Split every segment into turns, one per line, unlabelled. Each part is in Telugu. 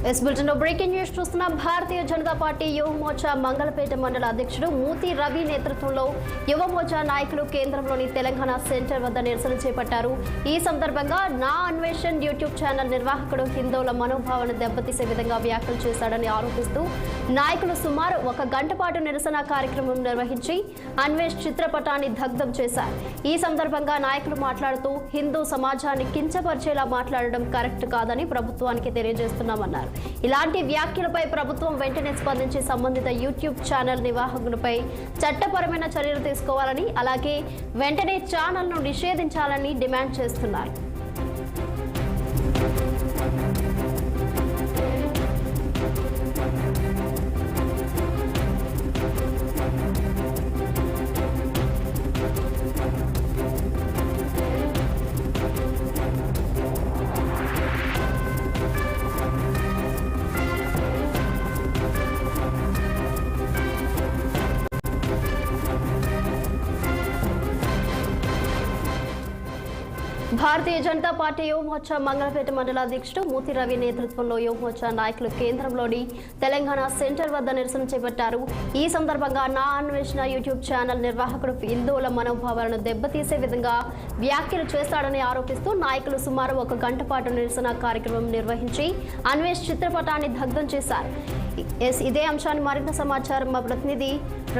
ఎస్ బులెటిన్ బ్రేకింగ్ న్యూస్ చూస్తున్నాం. భారతీయ జనతా పార్టీ యువ మోర్చా మంగళపేట మండల అధ్యక్షుడు మూతి రవి నేతృత్వంలో యువ మోర్చా నాయకులు కేంద్రంలోని తెలంగాణ సెంటర్ వద్ద నిరసన చేపట్టారు. ఈ సందర్భంగా నా అన్వేషణ్ యూట్యూబ్ ఛానల్ నిర్వాహకుడు హిందువుల మనోభావాలను దెబ్బతీసే విధంగా వ్యాఖ్యలు చేశాడని ఆరోపిస్తూ నాయకులు సుమారు 1 గంట పాటు నిరసన కార్యక్రమం నిర్వహించి అన్వేష్ చిత్రపటాన్ని దగ్ధం చేశారు. ఈ సందర్భంగా నాయకులు మాట్లాడుతూ హిందూ సమాజాన్ని కించపరిచేలా మాట్లాడడం కరెక్ట్ కాదని ప్రభుత్వానికి తెలియజేస్తున్నామన్నారు. ఇలాంటి వ్యాఖ్యలపై ప్రభుత్వం వెంటనే స్పందించి సంబంధిత యూట్యూబ్ ఛానల్ నిర్వాహకులపై చట్టపరమైన చర్యలు తీసుకోవాలని, అలాగే వెంటనే ఛానల్ను నిషేధించాలని డిమాండ్ చేస్తున్నారు. భారతీయ జనతా పార్టీ యువ మోర్చా మంగళపేట మండల అధ్యక్షుడు మూతి రవి నేతృత్వంలో యువ మోర్చా నాయకులు కేంద్రంలోని తెలంగాణ సెంటర్ వద్ద నిరసన చేపట్టారు. ఈ సందర్భంగా నా అన్వేషణ యూట్యూబ్ ఛానల్ నిర్వాహకుడు హిందువుల మనోభావాలను దెబ్బతీసే విధంగా వ్యాఖ్యలు చేస్తాడని ఆరోపిస్తూ నాయకులు సుమారు 1 గంట పాటు నిరసన కార్యక్రమం నిర్వహించి అన్వేష్ చిత్రపటాన్ని దగ్ధం చేశారు. ఇదే అంశాన్ని మరింత సమాచారం మా ప్రతినిధి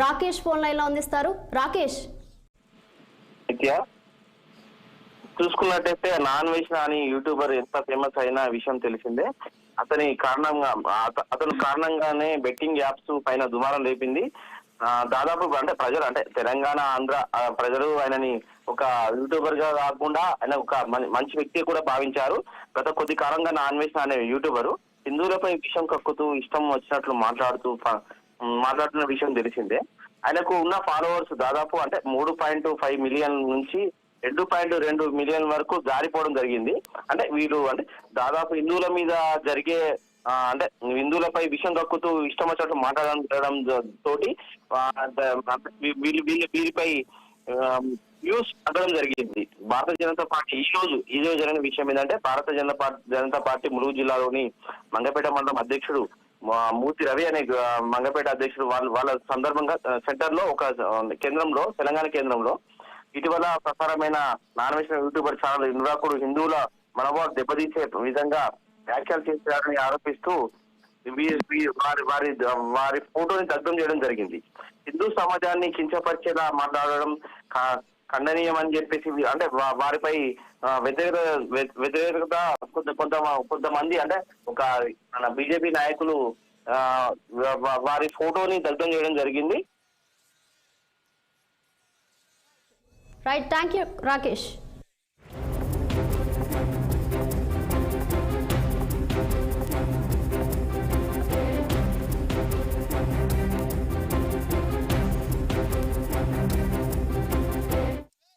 రాకేష్ ఫోన్ లైన్ లో అందిస్తారు. రాకేష్,
చూసుకున్నట్టయితే నాన్ వేషణ అని యూట్యూబర్ ఎంత ఫేమస్ అయిన విషయం తెలిసిందే. అతను కారణంగానే బెట్టింగ్ యాప్స్ పైన దుమారం లేపింది. దాదాపు ప్రజలు తెలంగాణ ఆంధ్ర ప్రజలు ఆయనని ఒక యూట్యూబర్ గా కాకుండా ఆయన ఒక మంచి వ్యక్తి కూడా భావించారు. గత కొద్ది కాలంగా నాన్ వేషణ అనే యూట్యూబరు హిందువులపై విషయం కక్కుతూ ఇష్టం వచ్చినట్లు మాట్లాడుతున్న విషయం తెలిసిందే. ఆయనకు ఉన్న ఫాలోవర్స్ దాదాపు 3.5 మిలియన్ నుంచి 2.2 మిలియన్ వరకు జారిపోవడం జరిగింది. వీళ్ళు దాదాపు హిందువుల మీద జరిగే హిందువులపై విషయం కక్కుతూ ఇష్టం వచ్చినట్టు మాట్లాడడం తోటి వీరిపై వ్యూస్ అడగడం జరిగింది. భారతీయ జనతా పార్టీ ఈ రోజు జరిగిన విషయం ఏంటంటే, భారతీయ జనతా పార్టీ ములుగు జిల్లాలోని మంగపేట మండలం అధ్యక్షుడు మూతి రవి అనే మంగపేట అధ్యక్షుడు వాళ్ళ సందర్భంగా సెంటర్ లో ఒక కేంద్రంలో, తెలంగాణ కేంద్రంలో ఇటీవల ప్రసారమైన నాన్ వేషణ యూట్యూబర్ ఛానల్ నిర్వాహకుడు హిందువుల మనోభావాలు దెబ్బతీసే విధంగా వ్యాఖ్యలు చేశారని ఆరోపిస్తూ వారి ఫోటోని దగ్ధం చేయడం జరిగింది. హిందూ సమాజాన్ని కించపరిచేలా మాట్లాడడం ఖండనీయం అని చెప్పేసి వారిపై వ్యతిరేకత కొంతమంది ఒక బీజేపీ నాయకులు వారి ఫోటోని దగ్ధం చేయడం జరిగింది.
Right, thank you Rakesh.